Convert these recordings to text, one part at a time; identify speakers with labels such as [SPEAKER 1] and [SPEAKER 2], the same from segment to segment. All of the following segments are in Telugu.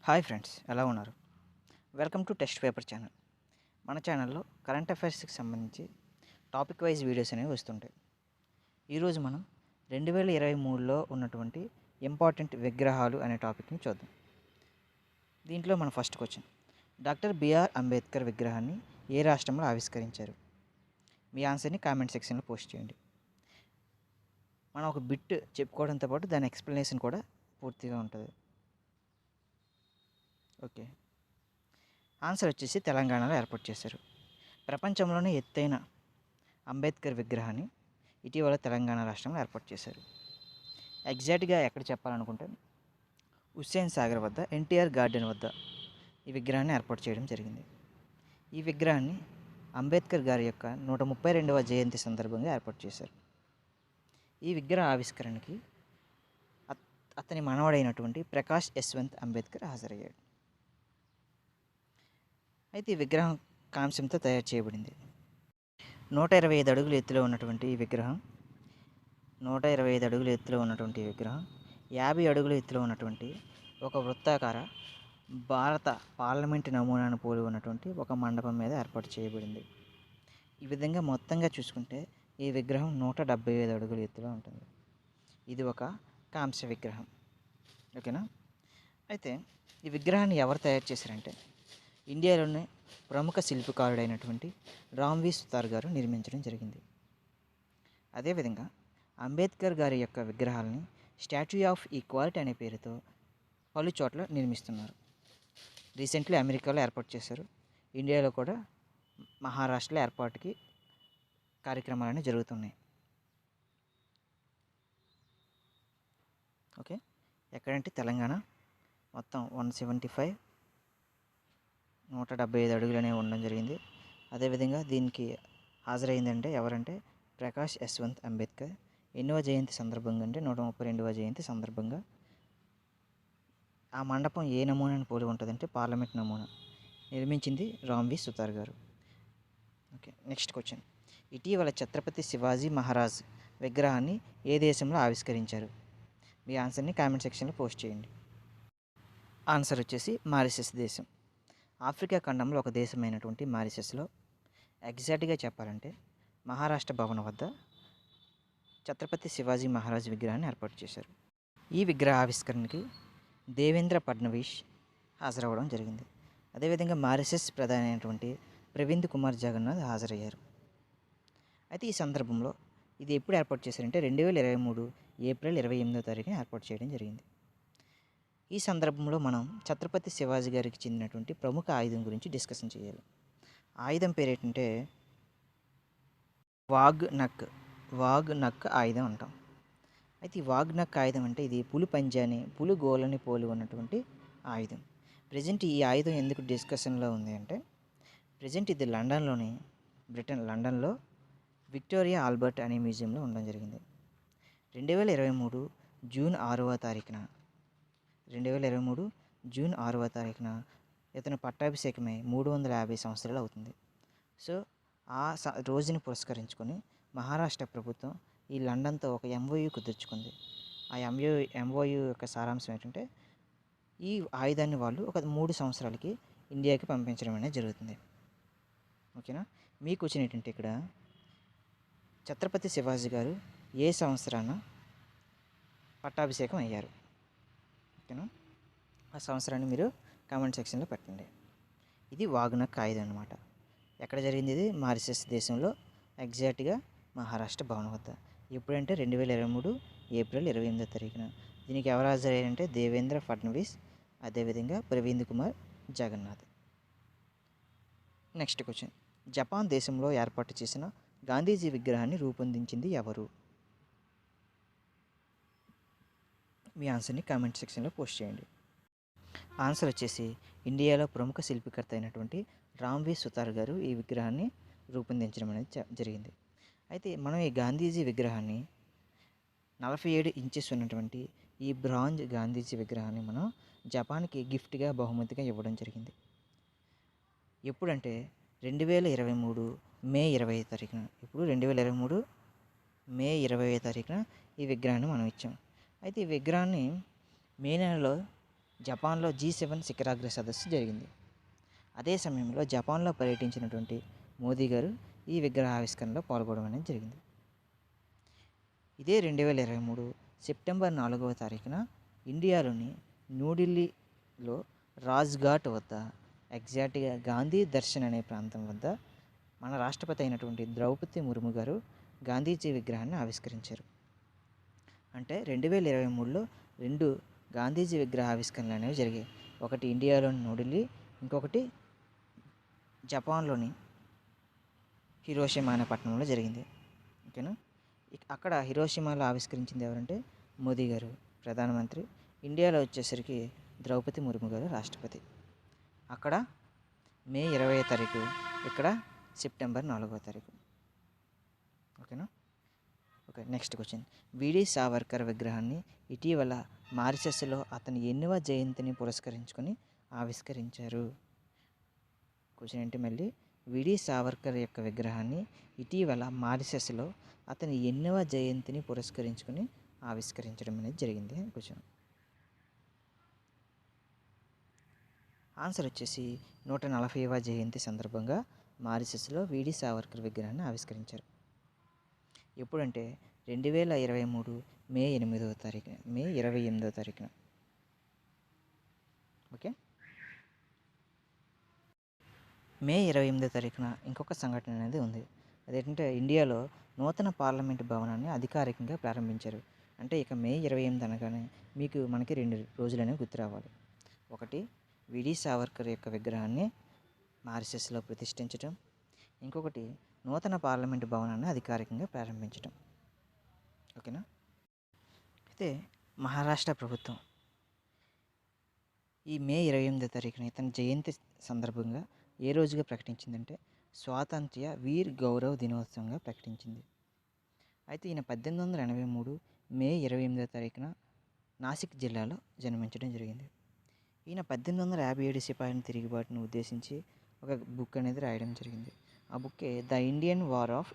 [SPEAKER 1] హాయ్ ఫ్రెండ్స్, ఎలా ఉన్నారు? Welcome to test paper channel. మన ఛానల్లో కరెంట్ అఫైర్స్కి సంబంధించి టాపిక్ వైజ్ వీడియోస్ అనేవి వస్తుంటాయి. ఈరోజు మనం 2023లో ఉన్నటువంటి ఇంపార్టెంట్ విగ్రహాలు అనే టాపిక్ని చూద్దాం. దీంట్లో మన first question, doctor BR Ambedkar విగ్రహాన్ని ఏ రాష్ట్రంలో ఆవిష్కరించారు? మీ ఆన్సర్ని కామెంట్ సెక్షన్లో పోస్ట్ చేయండి. మనం ఒక బిట్ చెప్పుకోవడంతో పాటు దాని ఎక్స్ప్లెనేషన్ కూడా పూర్తిగా ఉంటుంది. ఓకే, ఆన్సర్ వచ్చేసి తెలంగాణలో ఏర్పాటు చేశారు. ప్రపంచంలోనే ఎత్తైన అంబేద్కర్ విగ్రహాన్ని ఇటీవల తెలంగాణ రాష్ట్రంలో ఏర్పాటు చేశారు. ఎగ్జాక్ట్గా ఎక్కడ చెప్పాలనుకుంటే హుస్సేన్ సాగర్ వద్ద ఎన్టీఆర్ గార్డెన్ వద్ద ఈ విగ్రహాన్ని ఏర్పాటు చేయడం జరిగింది. ఈ విగ్రహాన్ని అంబేద్కర్ గారి యొక్క 132వ జయంతి సందర్భంగా ఏర్పాటు చేశారు. ఈ విగ్రహ ఆవిష్కరణకి అతని మనవడైనటువంటి ప్రకాష్ యశ్వంత్ అంబేద్కర్ హాజరయ్యాడు. అయితే ఈ విగ్రహం కాంస్యంతో తయారు చేయబడింది. 125 అడుగుల ఎత్తులో ఉన్నటువంటి ఈ విగ్రహం 125 అడుగుల ఎత్తులో ఉన్నటువంటి ఈ విగ్రహం 50 అడుగుల ఎత్తులో ఉన్నటువంటి ఒక వృత్తాకార భారత పార్లమెంటు నమూనాను పోలి ఉన్నటువంటి ఒక మండపం మీద ఏర్పాటు చేయబడింది. ఈ విధంగా మొత్తంగా చూసుకుంటే ఈ విగ్రహం 175 అడుగుల ఎత్తులో ఉంటుంది. ఇది ఒక కాంస్య విగ్రహం. ఓకేనా? అయితే ఈ విగ్రహాన్ని ఎవరు తయారు చేశారంటే ఇండియాలోనే ప్రముఖ శిల్పకారుడైనటువంటి రామ్వి సుతార్ గారు నిర్మించడం జరిగింది. అదేవిధంగా అంబేద్కర్ గారి యొక్క విగ్రహాలని స్టాచ్యూ ఆఫ్ ఈక్వాలిటీ అనే పేరుతో పలు చోట్ల నిర్మిస్తున్నారు. రీసెంట్లీ అమెరికాలో ఏర్పాటు చేశారు. ఇండియాలో కూడా మహారాష్ట్రలో ఏర్పాటుకి కార్యక్రమాలన్నీ జరుగుతున్నాయి. ఓకే, ఎక్కడంటే తెలంగాణ మొత్తం 175 అడుగులు అనేవి ఉండడం జరిగింది. అదేవిధంగా దీనికి హాజరైందంటే ఎవరంటే ప్రకాష్ యశ్వంత్ అంబేద్కర్. ఎన్నవ జయంతి సందర్భంగా అంటే 132వ జయంతి సందర్భంగా. ఆ మండపం ఏ నమూనాను పోలి ఉంటుందంటే పార్లమెంట్ నమూనా. నిర్మించింది రామ్వి సుతార్ గారు. ఓకే, నెక్స్ట్ క్వశ్చన్, ఇటీవల ఛత్రపతి శివాజీ మహారాజ్ విగ్రహాన్ని ఏ దేశంలో ఆవిష్కరించారు? మీ ఆన్సర్ని కామెంట్ సెక్షన్లో పోస్ట్ చేయండి. ఆన్సర్ వచ్చేసి మారిషస్ దేశం. ఆఫ్రికా ఖండంలో ఒక దేశమైనటువంటి మారిషస్లో ఎగ్జాక్ట్గా చెప్పాలంటే మహారాష్ట్ర భవన్ వద్ద ఛత్రపతి శివాజీ మహారాజ్ విగ్రహాన్ని ఏర్పాటు చేశారు. ఈ విగ్రహ ఆవిష్కరణకి దేవేంద్ర ఫడ్నవీస్ హాజరవ్వడం జరిగింది. అదేవిధంగా మారిషస్ ప్రధాని అయినటువంటి ప్రవీణ్ కుమార్ జగన్నాథ్ హాజరయ్యారు. అయితే ఈ సందర్భంలో ఇది ఎప్పుడు ఏర్పాటు చేశారంటే 2023 ఏప్రిల్ 28వ తారీఖున ఏర్పాటు చేయడం జరిగింది. ఈ సందర్భంలో మనం ఛత్రపతి శివాజీ గారికి చెందినటువంటి ప్రముఖ ఆయుధం గురించి డిస్కషన్ చేయాలి. ఆయుధం పేరు ఏంటంటే వాగ్ నక్ ఆయుధం అంటాం. అయితే ఈ వాగ్ నక్ ఆయుధం అంటే ఇది పులి పంజాని పులి గోలని పోలి ఉన్నటువంటి ఆయుధం. ప్రజెంట్ ఈ ఆయుధం ఎందుకు డిస్కషన్లో ఉంది అంటే ప్రజెంట్ ఇది లండన్లో విక్టోరియా ఆల్బర్ట్ అనే మ్యూజియంలో ఉండడం జరిగింది. 2023 జూన్ 6వ తారీఖున ఇతను పట్టాభిషేకమై 350 సంవత్సరాలు అవుతుంది. సో ఆ రోజుని పురస్కరించుకొని మహారాష్ట్ర ప్రభుత్వం ఈ లండన్తో ఒక ఎంఓయూ కుదుర్చుకుంది. ఆ ఎంఓయూ యొక్క సారాంశం ఏంటంటే ఈ ఆయుధాన్ని వాళ్ళు ఒక 3 సంవత్సరాలకి ఇండియాకి పంపించడం అనేది జరుగుతుంది. ఓకేనా? మీకు వచ్చిన ఏంటంటే ఇక్కడ ఛత్రపతి శివాజీ గారు ఏ సంవత్సరాన పట్టాభిషేకం అయ్యారు? ఓకేనా? ఆ సంవత్సరాన్ని మీరు కామెంట్ సెక్షన్లో పెట్టండి. ఇది వాగ్నక్ ఆయుధం అనమాట. ఎక్కడ జరిగింది? ఇది మారిషస్ దేశంలో, ఎగ్జాక్ట్గా మహారాష్ట్ర భవన్ వద్ద. ఎప్పుడంటే 2023 ఏప్రిల్ 28వ తారీఖున. దీనికి ఎవరు హాజరయ్యారంటే దేవేంద్ర ఫడ్నవీస్, అదేవిధంగా Praveen Kumar Jagannath. Next question, Japan దేశంలో ఏర్పాటు చేసిన గాంధీజీ విగ్రహాన్ని రూపొందించింది ఎవరు? మీ ఆన్సర్ని కామెంట్ సెక్షన్లో పోస్ట్ చేయండి. ఆన్సర్ వచ్చేసి ఇండియాలో ప్రముఖ శిల్పకర్త అయినటువంటి రామ్వి సుతార్ గారు ఈ విగ్రహాన్ని రూపొందించడం అనేది జరిగింది. అయితే మనం ఈ గాంధీజీ విగ్రహాన్ని 47 ఇంచెస్ ఉన్నటువంటి ఈ బ్రాంజ్ గాంధీజీ విగ్రహాన్ని మనం జపాన్కి గిఫ్ట్గా బహుమతిగా ఇవ్వడం జరిగింది. ఎప్పుడంటే 2023 మే 20వ తారీఖున. ఇప్పుడు 2023 మే 20వ తారీఖున ఈ విగ్రహాన్ని మనం ఇచ్చాం. అయితే ఈ విగ్రహాన్ని మే నెలలో జపాన్లో G7 శిఖరాగ్ర సదస్సు జరిగింది. అదే సమయంలో జపాన్లో పర్యటించినటువంటి మోదీ గారు ఈ విగ్రహావిష్కరణలో పాల్గొనడం అనేది జరిగింది. ఇదే 2023 సెప్టెంబర్ 4వ తారీఖున ఇండియాలోని న్యూఢిల్లీలో రాజ్ఘాట్ వద్ద ఎగ్జాక్ట్గా గాంధీ దర్శన్ అనే ప్రాంతం వద్ద మన రాష్ట్రపతి అయినటువంటి ద్రౌపది ముర్ము గారు గాంధీజీ విగ్రహాన్ని ఆవిష్కరించారు. అంటే 2023లో 2 గాంధీజీ విగ్రహ ఆవిష్కరణలు అనేవి జరిగాయి. ఒకటి ఇండియాలోని న్యూఢిల్లీ, ఇంకొకటి జపాన్లోని హిరోషిమా అనే పట్టణంలో జరిగింది. ఓకేనా. అక్కడ హిరోషిమాలో ఆవిష్కరించింది ఎవరంటే మోదీ గారు ప్రధానమంత్రి, ఇండియాలో వచ్చేసరికి ద్రౌపది ముర్ము గారు రాష్ట్రపతి. అక్కడ మే 20వ తారీఖు, ఇక్కడ సెప్టెంబర్ 4వ తారీఖు. ఓకేనా. Okay, next question. విడి సావర్కర్ విగ్రహాన్ని ఇటీవల మారిషస్లో అతని ఎన్నవ జయంతిని పురస్కరించుకొని ఆవిష్కరించారు? క్వశ్చన్ ఏంటి మళ్ళీ? విడి సావర్కర్ యొక్క విగ్రహాన్ని ఇటీవల మారిషస్లో అతని ఎన్నవ జయంతిని పురస్కరించుకొని ఆవిష్కరించడం అనేది జరిగింది క్వశ్చన్. ఆన్సర్ వచ్చేసి 140వ జయంతి సందర్భంగా మారిషస్లో విడి సావర్కర్ విగ్రహాన్ని ఆవిష్కరించారు. ఎప్పుడంటే 2023 మే 28వ తారీఖున. ఓకే. మే 28వ తారీఖున ఇంకొక సంఘటన అనేది ఉంది. అదేంటంటే ఇండియాలో నూతన పార్లమెంటు భవనాన్ని అధికారికంగా ప్రారంభించారు. అంటే ఇక మే 28 అనగానే మనకి 2 రోజులు అనేవి గుర్తు రావాలి. ఒకటి విడి సావర్కర్ యొక్క విగ్రహాన్ని మారిషస్లో ప్రతిష్ఠించడం, ఇంకొకటి నూతన పార్లమెంటు భవనాన్ని అధికారికంగా ప్రారంభించడం. ఓకేనా. అయితే మహారాష్ట్ర ప్రభుత్వం ఈ మే 28వ తారీఖున ఇతని జయంతి సందర్భంగా ఏ రోజుగా ప్రకటించిందంటే స్వాతంత్ర్య వీర్ గౌరవ్ దినోత్సవంగా ప్రకటించింది. అయితే ఈయన 1883 మే 28వ తారీఖున నాసిక్ జిల్లాలో జన్మించడం జరిగింది. ఈయన 1857 సిపాయిల తిరుగుబాటును ఉద్దేశించి ఒక బుక్ అనేది రాయడం జరిగింది. ఆ బుక్కే the Indian war of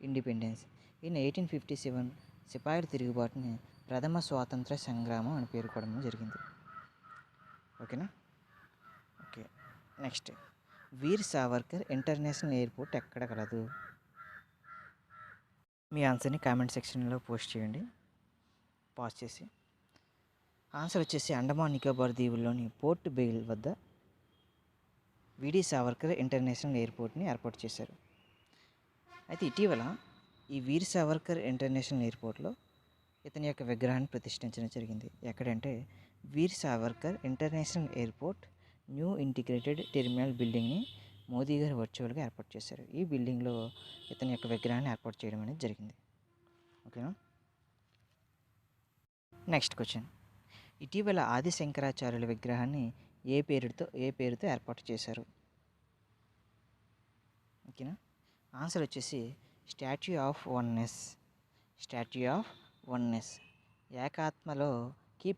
[SPEAKER 1] independence. ఈయన 1857 సిపాయిల తిరుగుబాటుని ప్రథమ స్వాతంత్ర సంగ్రామం అని పేర్కొనడం జరిగింది. ఓకేనా. Okay, next. Veer Savarkar international airport ఎక్కడ కలదు? మీ ఆన్సర్ని కామెంట్ సెక్షన్లో పోస్ట్ చేయండి పాజ్ చేసి. ఆన్సర్ వచ్చేసి అండమాన్ నికోబార్ దీవుల్లోని పోర్ట్ బెయిల్ వద్ద విడి సావర్కర్ ఇంటర్నేషనల్ ఎయిర్పోర్ట్ని ఏర్పాటు చేశారు. అయితే ఇటీవల ఈ వీర్ సావర్కర్ ఇంటర్నేషనల్ ఎయిర్పోర్ట్లో ఇతని యొక్క విగ్రహాన్ని ప్రతిష్ఠించడం జరిగింది. ఎక్కడంటే Veer Savarkar international airport new integrated terminal బిల్డింగ్ని మోదీ గారు వర్చువల్గా ఏర్పాటు చేశారు. ఈ బిల్డింగ్లో ఇతని యొక్క విగ్రహాన్ని ఏర్పాటు చేయడం అనేది జరిగింది. ఓకేనా. Next question. ఇటీవల ఆది శంకరాచార్యుల విగ్రహాన్ని ఏ పేరుతో ఏర్పాటు చేశారు? ఓకేనా. ఆన్సర్ వచ్చేసి స్టాట్యూ ఆఫ్ వన్నెస్. ఏకాత్మలో కీ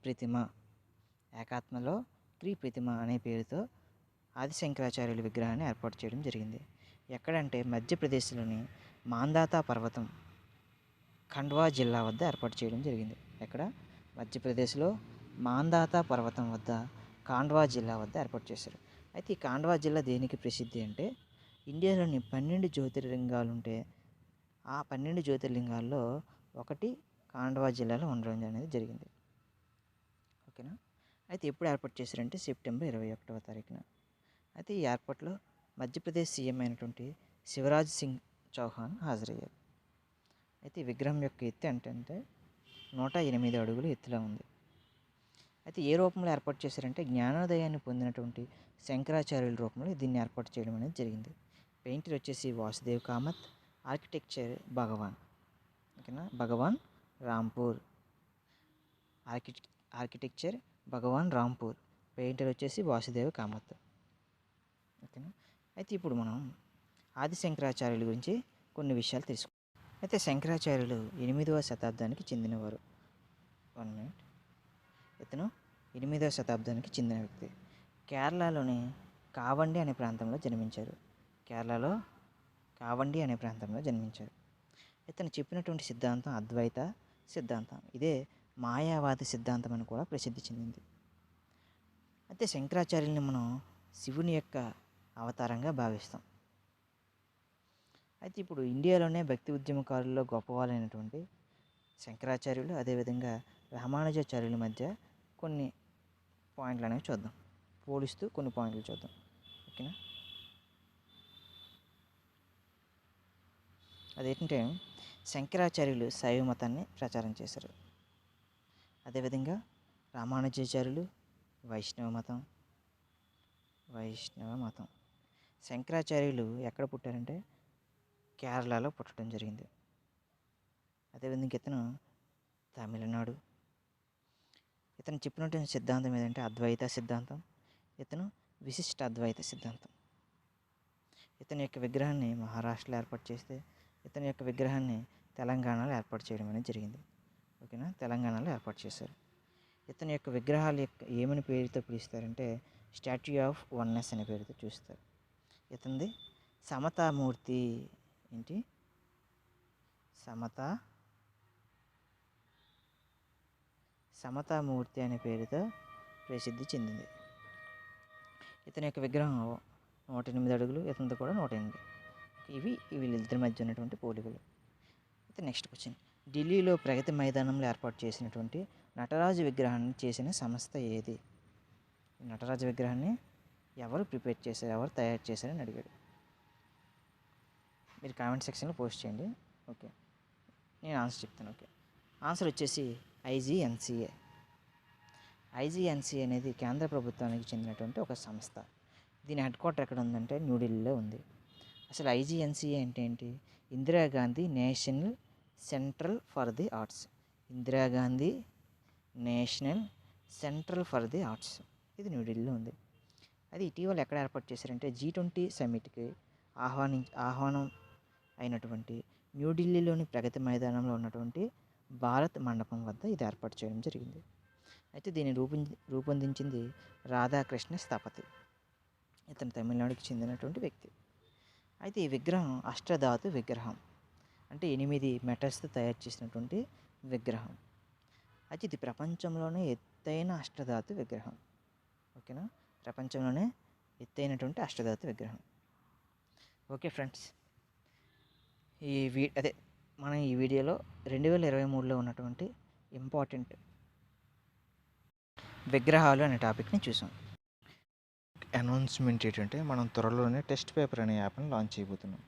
[SPEAKER 1] ప్రతిమ అనే పేరుతో ఆది శంకరాచార్యుల విగ్రహాన్ని ఏర్పాటు చేయడం జరిగింది. ఎక్కడంటే మధ్యప్రదేశ్లోని మాందాతా పర్వతం ఖండ్వా జిల్లా వద్ద ఏర్పాటు చేయడం జరిగింది. ఎక్కడ? మధ్యప్రదేశ్లో మాందాతా పర్వతం వద్ద ఖాండ్వా జిల్లా వద్ద ఏర్పాటు చేశారు. అయితే ఈ ఖాండ్వా జిల్లా దేనికి ప్రసిద్ధి అంటే ఇండియాలోని 12 జ్యోతిర్లింగాలు ఉంటే ఆ 12 జ్యోతిర్లింగాల్లో ఒకటి ఖాండ్వా జిల్లాలో ఉండడం అనేది జరిగింది. ఓకేనా. అయితే ఎప్పుడు ఏర్పాటు చేశారంటే సెప్టెంబర్ 21వ తారీఖున. అయితే ఈ ఏర్పాట్లో మధ్యప్రదేశ్ సీఎం అయినటువంటి శివరాజ్ సింగ్ చౌహాన్ హాజరయ్యారు. అయితే ఈ విగ్రహం యొక్క ఎత్తు ఏంటంటే 108 అడుగులు ఎత్తులో ఉంది. అయితే ఏ రూపంలో ఏర్పాటు చేశారంటే జ్ఞానోదయాన్ని పొందినటువంటి శంకరాచార్యుల రూపంలో దీన్ని ఏర్పాటు చేయడం అనేది జరిగింది. పెయింటర్ వచ్చేసి వాసుదేవ్ కామత్, ఆర్కిటెక్చర్ భగవాన్. ఓకేనా. భగవాన్ రాంపూర్. ఆర్కిటెక్చర్ భగవాన్ రాంపూర్, పెయింటర్ వచ్చేసి వాసుదేవ్ కామత్. ఓకేనా. అయితే ఇప్పుడు మనం ఆది శంకరాచార్యుల గురించి కొన్ని విషయాలు తెలుసుకుందాం. అయితే శంకరాచార్యులు 8వ శతాబ్దానికి చెందినవారు. 1 మినిట్. ఇతను 8వ శతాబ్దానికి చెందిన వ్యక్తి. కేరళలోని కావండి అనే ప్రాంతంలో జన్మించారు. ఇతను చెప్పినటువంటి సిద్ధాంతం అద్వైత సిద్ధాంతం. ఇదే మాయావాది సిద్ధాంతం అని కూడా ప్రసిద్ధి చెందింది. అయితే శంకరాచార్యుల్ని మనం శివుని యొక్క అవతారంగా భావిస్తాం. అయితే ఇప్పుడు ఇండియాలోనే భక్తి ఉద్యమకారుల్లో గొప్పవాళ్ళైనటువంటి శంకరాచార్యులు, అదేవిధంగా రామానుజాచార్యుల మధ్య కొన్ని పాయింట్లు అనేవి చూద్దాం. పోలిస్తూ కొన్ని పాయింట్లు చూద్దాం. ఓకేనా? అదేంటంటే శంకరాచార్యులు శైవ మతాన్ని ప్రచారం చేశారు. అదేవిధంగా రామానుజాచార్యులు వైష్ణవ మతం. శంకరాచార్యులు ఎక్కడ పుట్టారంటే కేరళలో పుట్టడం జరిగింది. అదేవిధంగా ఇతను తమిళనాడు. ఇతను చెప్పినటువంటి సిద్ధాంతం ఏదంటే అద్వైత సిద్ధాంతం. ఇతను విశిష్ట అద్వైత సిద్ధాంతం. ఇతని యొక్క విగ్రహాన్ని మహారాష్ట్రలో ఏర్పాటు చేస్తే ఇతని యొక్క విగ్రహాన్ని తెలంగాణలో ఏర్పాటు చేయడం అనేది జరిగింది. ఓకేనా? తెలంగాణలో ఏర్పాటు చేశారు. ఇతని యొక్క విగ్రహాలు ఏమని పేరుతో పిలుస్తారంటే స్టాట్యూ ఆఫ్ వన్నెస్ అనే పేరుతో చూస్తారు. ఇతనిది సమతామూర్తి. ఏంటి? సమతామూర్తి అనే పేరుతో ప్రసిద్ధి చెందింది. ఇతని యొక్క విగ్రహం 108 అడుగులు, ఇతనిది కూడా 108. ఇవి వీళ్ళిద్దరి మధ్య ఉన్నటువంటి పోలికలు. అయితే నెక్స్ట్ క్వశ్చన్, ఢిల్లీలో ప్రగతి మైదానంలో ఏర్పాటు చేసినటువంటి నటరాజు విగ్రహాన్ని చేసిన సంస్థ ఏది? నటరాజు విగ్రహాన్ని ఎవరు ప్రిపేర్ చేశారు, ఎవరు తయారు చేశారని అడిగాడు. మీరు కామెంట్ సెక్షన్లో పోస్ట్ చేయండి. ఓకే, నేను ఆన్సర్ చెప్తాను. ఓకే, ఆన్సర్ వచ్చేసి ఐజీఎన్సీఏ. ఐజీఎన్సీఏ అనేది కేంద్ర ప్రభుత్వానికి చెందినటువంటి ఒక సంస్థ. దీని హెడ్ క్వార్టర్ ఎక్కడ ఉందంటే న్యూఢిల్లీలో ఉంది. అసలు ఐజీఎన్సీఏ అంటే ఏంటి? Indira Gandhi national central for the arts. Indira Gandhi national central for the arts. ఇది న్యూఢిల్లీలో ఉంది. అది ఇటీవల ఎక్కడ ఏర్పాటు చేశారంటే G20 సమ్మిట్కి ఆహ్వానం అయినటువంటి న్యూఢిల్లీలోని ప్రగతి మైదానంలో ఉన్నటువంటి భారత్ మండపం వద్ద ఇది ఏర్పాటు చేయడం జరిగింది. అయితే దీన్ని రూపొందించింది రాధాకృష్ణ స్థపతి. ఇతను తమిళనాడుకి చెందినటువంటి వ్యక్తి. అయితే ఈ విగ్రహం అష్టధాతు విగ్రహం, అంటే 8 మెటల్స్తో తయారు చేసినటువంటి విగ్రహం. అయితే ఇది ప్రపంచంలోనే ఎత్తైన అష్టధాతు విగ్రహం. ఓకేనా? ప్రపంచంలోనే ఎత్తైనటువంటి అష్టధాతు విగ్రహం. ఓకే ఫ్రెండ్స్, మనం ఈ వీడియోలో 2023లో ఉన్నటువంటి ఇంపార్టెంట్ విగ్రహాలు అనే టాపిక్ని చూసాం. అనౌన్స్మెంట్ ఏంటంటే మనం త్వరలోనే టెస్ట్ పేపర్ అనే యాప్ని లాంచ్ చేయబోతున్నాం.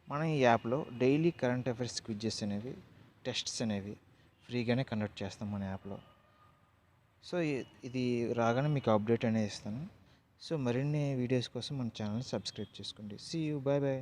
[SPEAKER 1] మనం ఈ యాప్లో డైలీ కరెంట్ అఫైర్స్ క్విజెస్ అనేవి, టెస్ట్స్ అనేవి ఫ్రీగానే కండక్ట్ చేస్తాం మన యాప్లో. సో ఇది రాగానే మీకు అప్డేట్ అనేది ఇస్తాను. సో మరిన్ని వీడియోస్ కోసం మన ఛానల్ని సబ్స్క్రైబ్ చేసుకోండి. See you, bye bye.